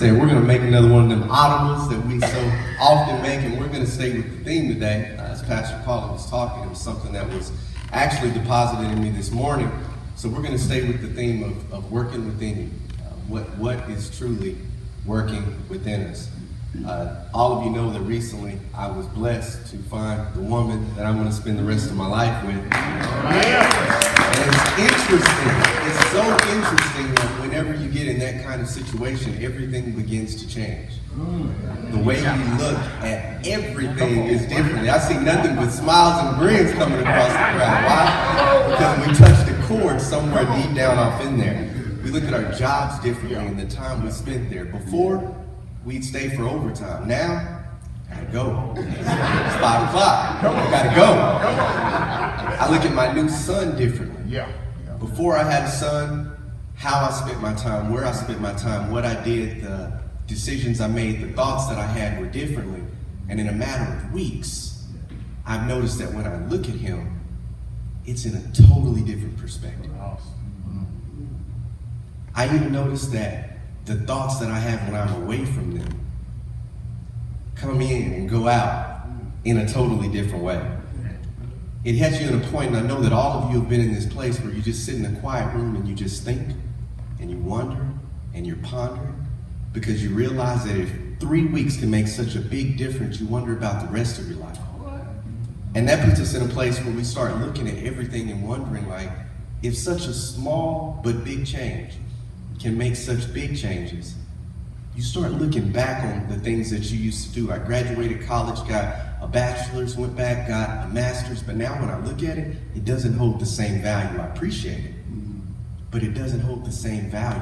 Saying we're going to make another one of them audibles that we so often make, and we're going to stay with the theme today. As Pastor Paula was talking, it was something that was actually deposited in me this morning. So we're going to stay with the theme of working within you. What is truly working within us. All of you know that recently I was blessed to find the woman that I'm going to spend the rest of my life with. And it's interesting. It's so interesting that whenever you get in that kind of situation, everything begins to change. The way you look at everything is different. I see nothing but smiles and grins coming across the crowd. Why? Because we touched a chord somewhere deep down off in there. We look at our jobs differently and the time we spent there. Before, we'd stay for overtime. Now, gotta go. It's 5 o'clock. Gotta go. I look at my new son differently. Before I had a son, how I spent my time, where I spent my time, what I did, the decisions I made, the thoughts that I had were differently. And in a matter of weeks, I've noticed that when I look at him, it's in a totally different perspective. I even noticed that the thoughts that I have when I'm away from them come in and go out in a totally different way. It hits you in a point, and I know that all of you have been in this place where you just sit in a quiet room and you just think, and you wonder, and you're pondering, because you realize that if 3 weeks can make such a big difference, you wonder about the rest of your life. And that puts us in a place where we start looking at everything and wondering, like, if such a small but big change can make such big changes, you start looking back on the things that you used to do. I graduated college, got a bachelor's, went back, got a master's, but now when I look at it, it doesn't hold the same value. I appreciate it, but it doesn't hold the same value.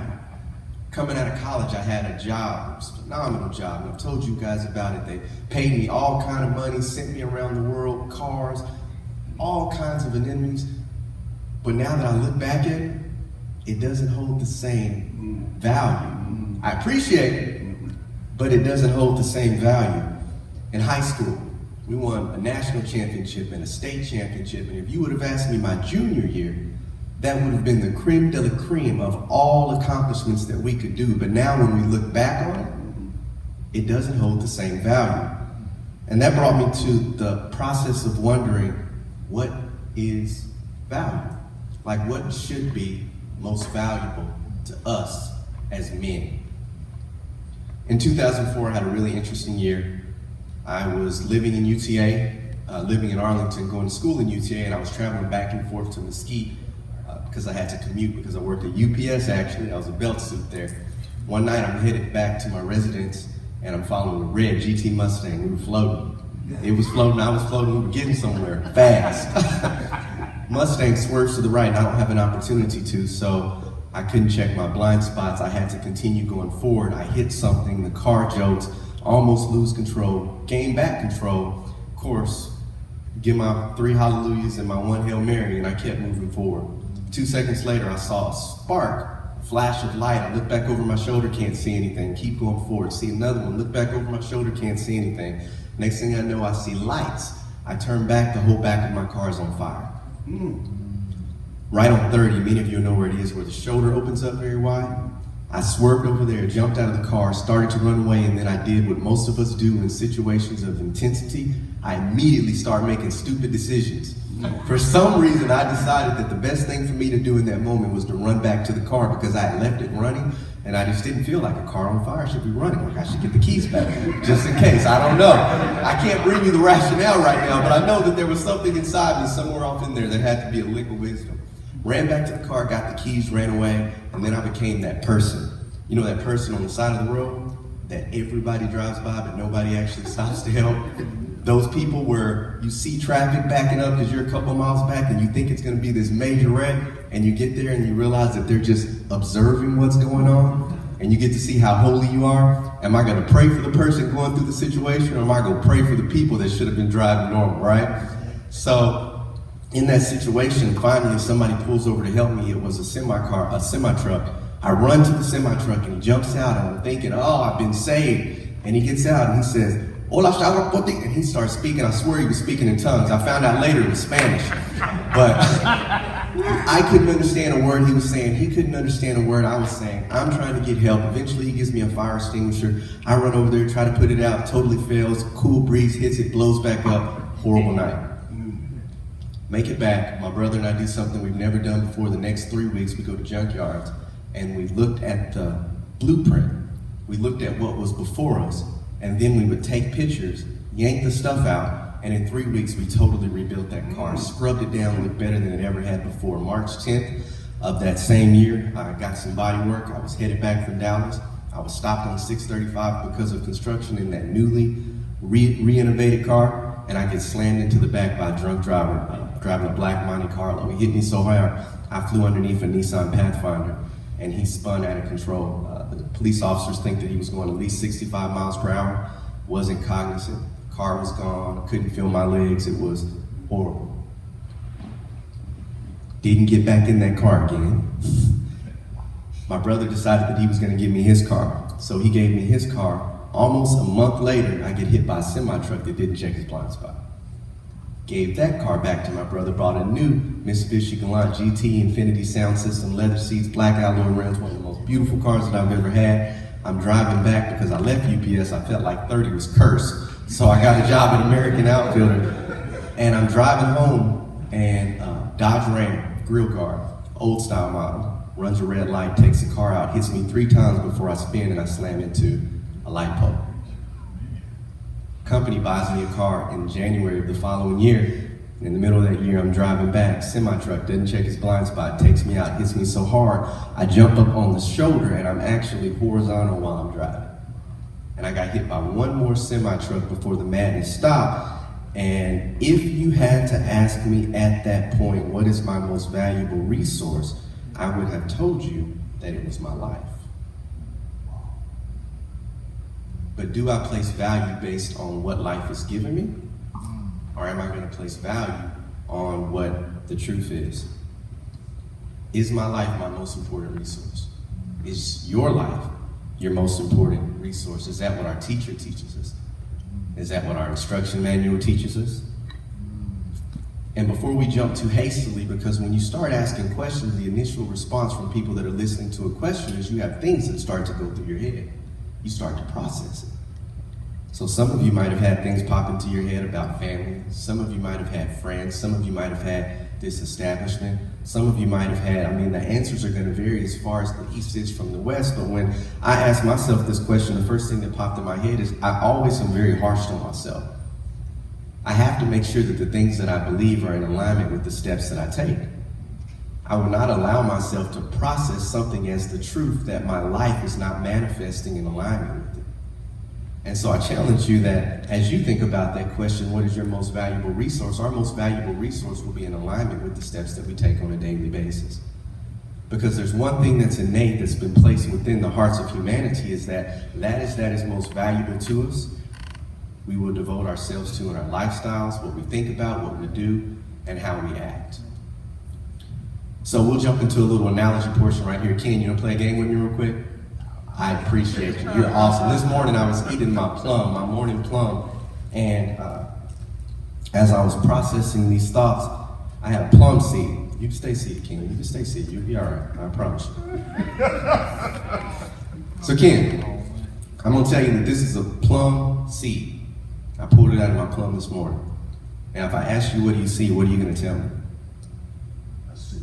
Coming out of college, I had a job, it was a phenomenal job, and I've told you guys about it. They paid me all kind of money, sent me around the world, cars, all kinds of anemones. But now that I look back at it, it doesn't hold the same value. I appreciate it, but it doesn't hold the same value. In high school, we won a national championship and a state championship, and if you would have asked me my junior year, that would have been the creme de la creme of all accomplishments that we could do. But now when we look back on it, it doesn't hold the same value. And that brought me to the process of wondering, what is value? Like, what should be most valuable to us as men? In 2004, I had a really interesting year. I was living in UTA, living in Arlington, going to school in UTA, and I was traveling back and forth to Mesquite because I had to commute because I worked at UPS actually. I was a belt suit there. One night I'm headed back to my residence and I'm following a red GT Mustang. We were floating. It was floating, I was floating, we were getting somewhere fast. Mustang swerves to the right and I don't have an opportunity to, so I couldn't check my blind spots. I had to continue going forward. I hit something, the car jolts, almost lose control, gain back control. Of course, get my 3 hallelujahs and my 1 Hail Mary, and I kept moving forward. 2 seconds later, I saw a spark, a flash of light. I look back over my shoulder, can't see anything. Keep going forward. See another one, look back over my shoulder, can't see anything. Next thing I know, I see lights. I turn back, the whole back of my car is on fire. Right on 30, many of you know where it is, where the shoulder opens up very wide. I swerved over there, jumped out of the car, started to run away, and then I did what most of us do in situations of intensity. I immediately started making stupid decisions. For some reason, I decided that the best thing for me to do in that moment was to run back to the car because I had left it running, and I just didn't feel like a car on fire should be running. Like, I should get the keys back, just in case. I don't know. I can't bring you the rationale right now, but I know that there was something inside me somewhere off in there that had to be a lick of wisdom. Ran back to the car, got the keys, ran away, and then I became that person. You know, that person on the side of the road that everybody drives by but nobody actually stops to help? Those people where you see traffic backing up because you're a couple miles back and you think it's going to be this major wreck, and you get there and you realize that they're just observing what's going on, and you get to see how holy you are. Am I going to pray for the person going through the situation, or am I going to pray for the people that should have been driving normal, right? So in that situation, finally somebody pulls over to help me. It was a semi-truck. I run to the semi-truck and he jumps out, and I'm thinking, oh, I've been saved. And he gets out and he says, "Hola, Shalapote," and he starts speaking. I swear he was speaking in tongues. I found out later it was Spanish. But I couldn't understand a word he was saying. He couldn't understand a word I was saying. I'm trying to get help. Eventually, he gives me a fire extinguisher. I run over there, try to put it out. Totally fails. Cool breeze hits it, blows back up. Horrible night. Make it back. My brother and I do something we've never done before. The next 3 weeks, we go to junkyards, and we looked at the blueprint. We looked at what was before us, and then we would take pictures, yank the stuff out, and in 3 weeks, we totally rebuilt that car, scrubbed it down, looked better than it ever had before. March 10th of that same year, I got some body work. I was headed back from Dallas. I was stopped on 635 because of construction in that newly renovated car, and I get slammed into the back by a drunk driver driving a black Monte Carlo. He hit me so hard, I flew underneath a Nissan Pathfinder, and he spun out of control. The police officers think that he was going at least 65 miles per hour, wasn't cognizant. Car was gone, couldn't feel my legs, it was horrible. Didn't get back in that car again. My brother decided that he was gonna give me his car, so he gave me his car. Almost a month later, I get hit by a semi-truck that didn't check his blind spot. Gave that car back to my brother, bought a new Mitsubishi Galant GT Infinity sound system, leather seats, black alloy rims, one of the most beautiful cars that I've ever had. I'm driving back because I left UPS, I felt like 30 was cursed. So I got a job at American Outfitter, and I'm driving home, and Dodge Ram, grill guard, old style model, runs a red light, takes the car out, hits me 3 times before I spin and I slam into a light pole. Company buys me a car in January of the following year. In the middle of that year, I'm driving back, semi-truck doesn't check his blind spot, takes me out, hits me so hard, I jump up on the shoulder and I'm actually horizontal while I'm driving. And I got hit by one more semi-truck before the madness stopped. And if you had to ask me at that point, what is my most valuable resource, I would have told you that it was my life. But do I place value based on what life has given me? Or am I going to place value on what the truth is? Is my life my most important resource? Is your life your most important resource? Is that what our teacher teaches us? Is that what our instruction manual teaches us? And before we jump too hastily, because when you start asking questions, the initial response from people that are listening to a question is you have things that start to go through your head. You start to process it. So some of you might have had things pop into your head about family. Some of you might have had friends. Some of you might have had this establishment. Some of you might have had, the answers are going to vary as far as the East is from the West, but when I ask myself this question, the first thing that popped in my head is I always am very harsh on myself. I have to make sure that the things that I believe are in alignment with the steps that I take. I will not allow myself to process something as the truth that my life is not manifesting in alignment with it. And so I challenge you that as you think about that question, what is your most valuable resource? Our most valuable resource will be in alignment with the steps that we take on a daily basis. Because there's one thing that's innate that's been placed within the hearts of humanity is that is most valuable to us. We will devote ourselves to in our lifestyles, what we think about, what we do, and how we act. So we'll jump into a little analogy portion right here. Ken, you wanna play a game with me real quick? I appreciate you. You're awesome. This morning I was eating my morning plum, and as I was processing these thoughts, I had a plum seed. You can stay seated, Ken. You can stay seated. You'll be all right. I promise you. So, Ken, I'm going to tell you that this is a plum seed. I pulled it out of my plum this morning. And if I ask you, what do you see? What are you going to tell me? I see.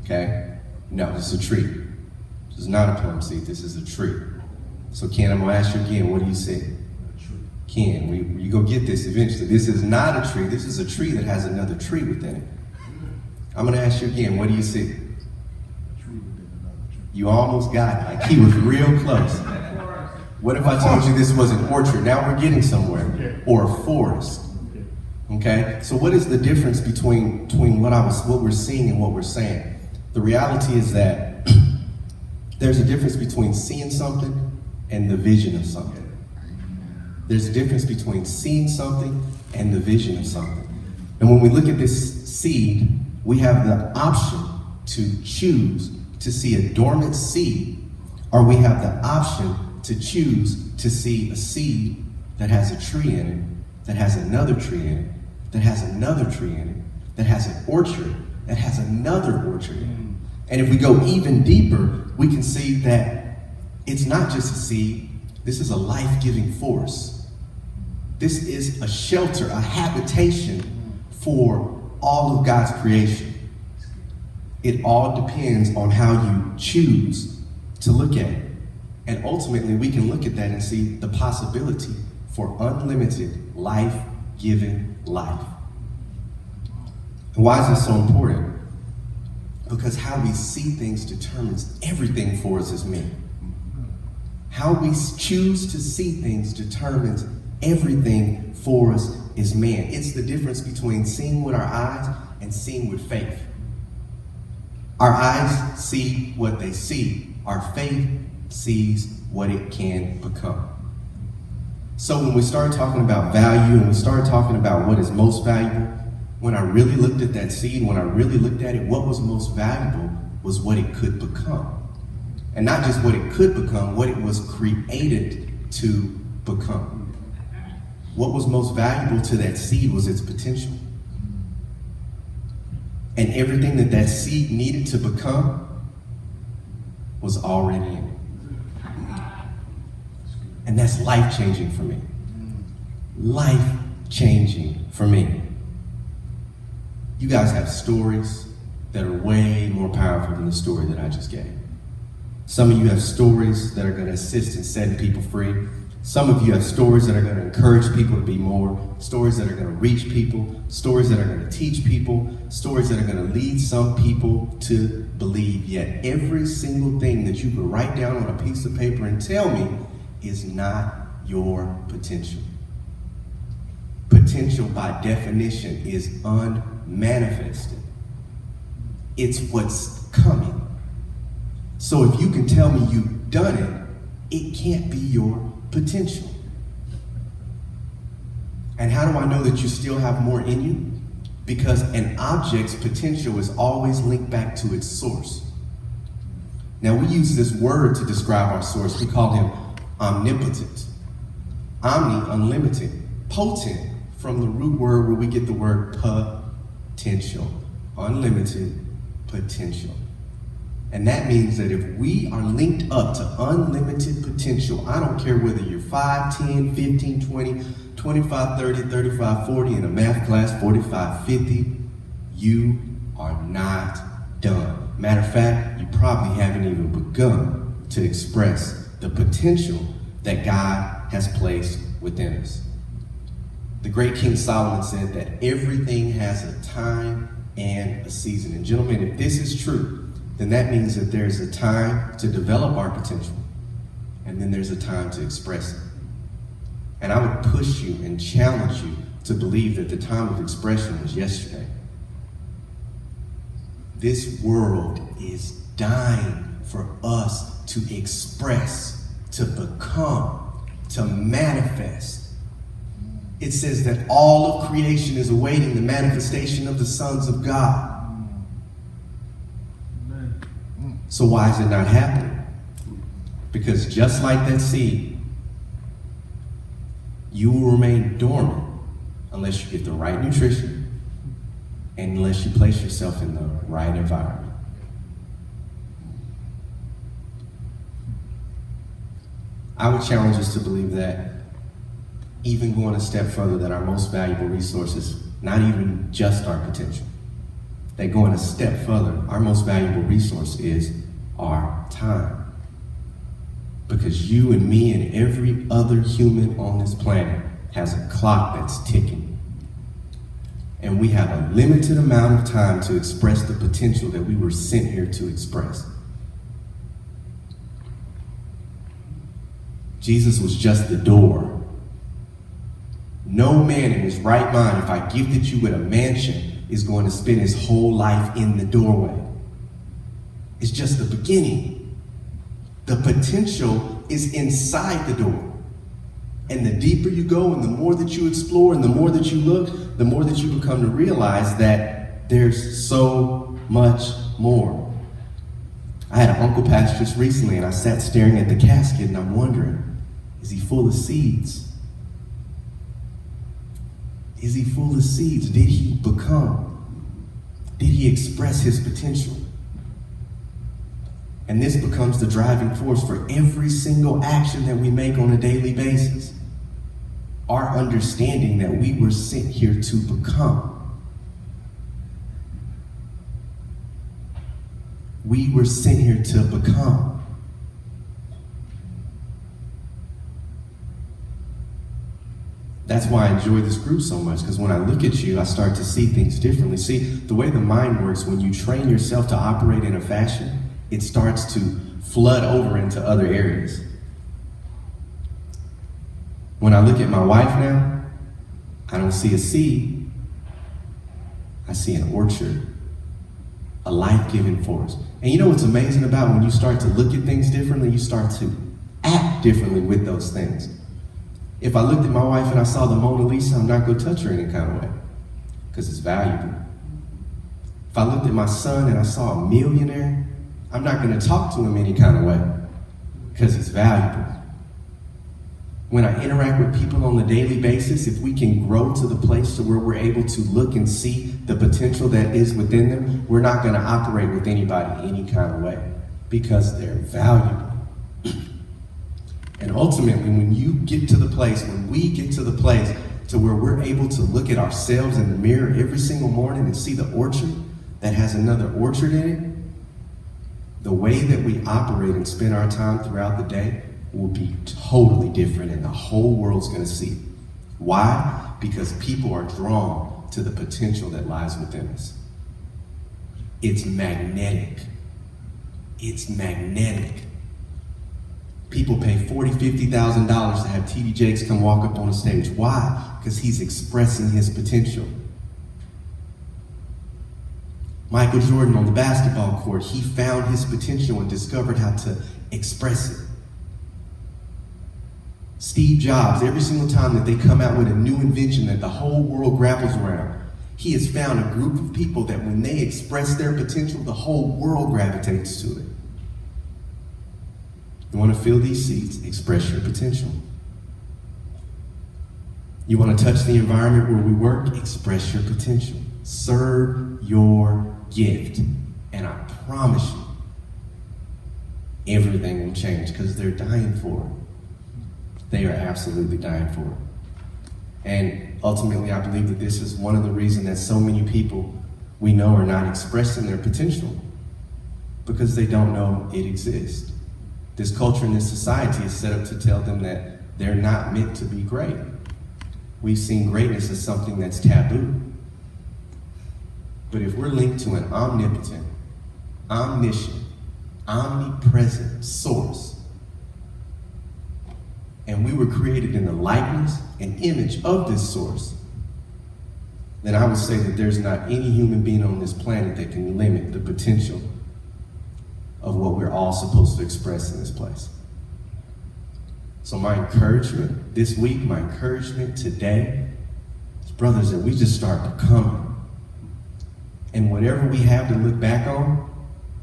Okay? No, this is a tree. This is not a plum seed, this is a tree. So Ken, I'm gonna ask you again, what do you see? A tree. Ken, you go get this eventually. This is not a tree, this is a tree that has another tree within it. I'm gonna ask you again, what do you see? A tree within another tree. You almost got it, like he was real close. What if I told you this was an orchard? Now we're getting somewhere. Or a forest. Okay? So what is the difference between what we're seeing and what we're saying? The reality is that there's a difference between seeing something and the vision of something. There's a difference between seeing something and the vision of something. And when we look at this seed, we have the option to choose to see a dormant seed, or we have the option to choose to see a seed that has a tree in it, that has another tree in it, that has another tree in it, that has an orchard, that has another orchard. And if we go even deeper, we can see that it's not just a seed, this is a life-giving force. This is a shelter, a habitation for all of God's creation. It all depends on how you choose to look at it. And ultimately, we can look at that and see the possibility for unlimited life-giving life. And why is this so important? Because how we see things determines everything for us as men. How we choose to see things determines everything for us as man. It's the difference between seeing with our eyes and seeing with faith. Our eyes see what they see. Our faith sees what it can become. So when we start talking about value and we start talking about what is most valuable, when I really looked at that seed, when I really looked at it, what was most valuable was what it could become. And not just what it could become, what it was created to become. What was most valuable to that seed was its potential. And everything that that seed needed to become was already in it. And that's life-changing for me. Life-changing for me. You guys have stories that are way more powerful than the story that I just gave. Some of you have stories that are going to assist in setting people free. Some of you have stories that are going to encourage people to be more, stories that are going to reach people, stories that are going to teach people, stories that are going to lead some people to believe. Yet every single thing that you can write down on a piece of paper and tell me is not your potential. Potential, by definition, is unmanifested. It's what's coming. So if you can tell me you've done it, it can't be your potential. And how do I know that you still have more in you? Because an object's potential is always linked back to its source. Now we use this word to describe our source. We call him omnipotent. Omni, unlimited. Potent, from the root word where we get the word potential. Unlimited potential. And that means that if we are linked up to unlimited potential, I don't care whether you're 5, 10, 15, 20, 25, 30, 35, 40, in a math class, 45, 50, you are not done. Matter of fact, you probably haven't even begun to express the potential that God has placed within us. The great King Solomon said that everything has a time and a season. And gentlemen, if this is true, then that means that there's a time to develop our potential, and then there's a time to express it. And I would push you and challenge you to believe that the time of expression was yesterday. This world is dying for us to express, to become, to manifest. It says that all of creation is awaiting the manifestation of the sons of God. So why is it not happening? Because just like that seed, you will remain dormant unless you get the right nutrition and unless you place yourself in the right environment. I would challenge us to believe that, even going a step further, that our most valuable resource is not even just our potential. That going a step further, our most valuable resource is our time. Because you and me and every other human on this planet has a clock that's ticking. And we have a limited amount of time to express the potential that we were sent here to express. Jesus was just the door. No man in his right mind, if I gifted you with a mansion, is going to spend his whole life in the doorway. It's just the beginning. The potential is inside the door. And the deeper you go and the more that you explore and the more that you look, the more that you become to realize that there's so much more. I had an uncle pass just recently and I sat staring at the casket and I'm wondering, is he full of seeds? Is he full of seeds? Did he become? Did he express his potential? And this becomes the driving force for every single action that we make on a daily basis. Our understanding that we were sent here to become. We were sent here to become. That's why I enjoy this group so much, because when I look at you, I start to see things differently. See, the way the mind works, when you train yourself to operate in a fashion, it starts to flood over into other areas. When I look at my wife now, I don't see a seed. I see an orchard, a life-giving force. And you know what's amazing about when you start to look at things differently, you start to act differently with those things. If I looked at my wife and I saw the Mona Lisa, I'm not going to touch her any kind of way, because it's valuable. If I looked at my son and I saw a millionaire, I'm not going to talk to him any kind of way, because it's valuable. When I interact with people on a daily basis, if we can grow to the place to where we're able to look and see the potential that is within them, we're not going to operate with anybody any kind of way, because they're valuable. And ultimately, when you get to the place, when we get to the place to where we're able to look at ourselves in the mirror every single morning and see the orchard that has another orchard in it, the way that we operate and spend our time throughout the day will be totally different, and the whole world's going to see it. Why? Because people are drawn to the potential that lies within us. It's magnetic. It's magnetic. People pay $40,000, $50,000 to have TD Jakes come walk up on a stage. Why? Because he's expressing his potential. Michael Jordan on the basketball court, he found his potential and discovered how to express it. Steve Jobs, every single time that they come out with a new invention that the whole world grapples around, he has found a group of people that when they express their potential, the whole world gravitates to it. You want to fill these seats, express your potential. You want to touch the environment where we work, express your potential. Serve your gift. And I promise you, everything will change, because they're dying for it. They are absolutely dying for it. And ultimately, I believe that this is one of the reasons that so many people we know are not expressing their potential, because they don't know it exists. This culture and this society is set up to tell them that they're not meant to be great. We've seen greatness as something that's taboo. But if we're linked to an omnipotent, omniscient, omnipresent source, and we were created in the likeness and image of this source, then I would say that there's not any human being on this planet that can limit the potential of what we're all supposed to express in this place. So my encouragement this week, my encouragement today, is, brothers, that we just start becoming. And whatever we have to look back on,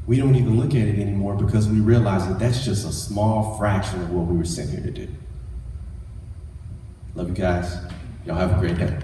we don't even look at it anymore, because we realize that that's just a small fraction of what we were sent here to do. Love you guys. Y'all have a great day.